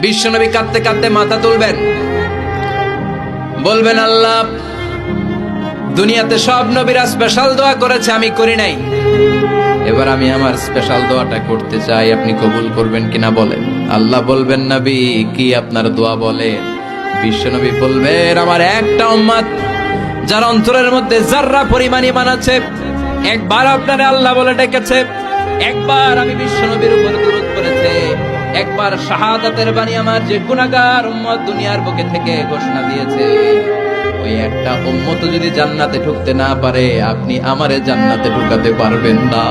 বিশ্বনবী কাঁদতে কাঁদতে মাথা তুলবেন, বলবেন আল্লাহ, দুনিয়াতে সব নবীরা স্পেশাল দোয়া করেছে, আমি করি নাই, এবার আমি আমার স্পেশাল দোয়াটা করতে চাই, আপনি কবুল করবেন কিনা বলেন। আল্লাহ বলবেন, নবী কি আপনার দোয়া বলেন? বিশ্বনবী বলবেন, আমার একটা উম্মত যার অন্তরের মধ্যে যাররা পরিমাণ ঈমান আছে, একবার আপনারে আল্লাহ বলে ডেকেছে, একবার আমি বিশ্বনবীর উপর দুরূদ পড়েছে, একবার শাহাদাতের বাণী আমার যে গুনাহগার উম্মত দুনিয়ার বুকে থেকে ঘোষণা দিয়েছে, ওই একটা উম্মত যদি জান্নাতে ঢুকতে না পারে, আপনি আমারে জান্নাতে ঢুকাতে পারবেন না।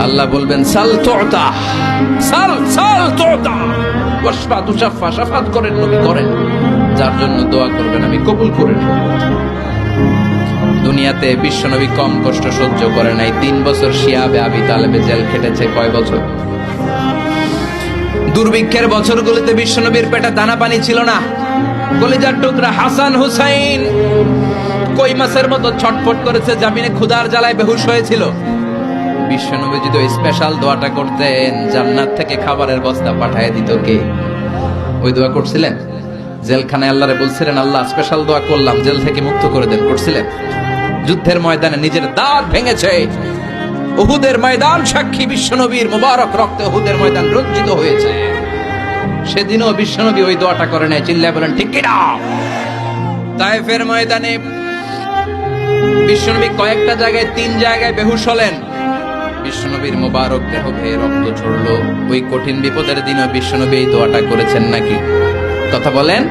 আল্লাহ বলবেন, সাল তুতা, সাল সাল তুতা, ওয়াশফা তুশাফা, শাফাত করেন নবী করেন, যার জন্য দোয়া করবেন আমি কবুল করে নেব। দুনিয়াতে বিশ্বনবী কম কষ্ট সহ্য করে নাই। 3 বছর শিয়াবে আবি তালেবে জেল খেটেছে। কয় বছর? দুর্ভিক্ষের বছরগুলোতে বিশ্বনবীর পেটে দানা পানি ছিল না। কলিজার টুকরা হাসান হুসাইন কই মাছের মতো ছটফট করেছে, জামিনে ক্ষুধার জ্বালায় বেহুশ হয়েছিল। বিশ্বনবী যদি ওই স্পেশাল দোয়াটা করতেন, জান্নাত থেকে খাবারের বস্তা পাঠিয়ে দিত কে? ওই দোয়া করছিলেন? জেলখানায় আল্লাহরে বলছিলেন, আল্লাহ স্পেশাল দোয়া করলাম, জেল থেকে মুক্ত করে দেন, করছিলেন? যুদ্ধের ময়দানে নিজের দাঁত ভেঙেছে, উহুদের ময়দান সাক্ষী, বিশ্বনবীর মুবারক রক্তে উহুদের ময়দান রঞ্জিত হয়েছে। সেদিনও বিশ্বনবী ওই দোয়াটা করে নাই। চিল্লায় বলেন ঠিক কিনা? তায়েফের ময়দানে বিশ্বনবী কয়েকটা জায়গায়, 3 জায়গায় বেহুশ হলেন। বিশ্বনবীর মুবারক দেহ বেয়ে রক্ত ঝরলো। ওই কঠিন বিপদের দিনও বিশ্বনবী এই দোয়াটা করেছেন নাকি? কথা বলেন।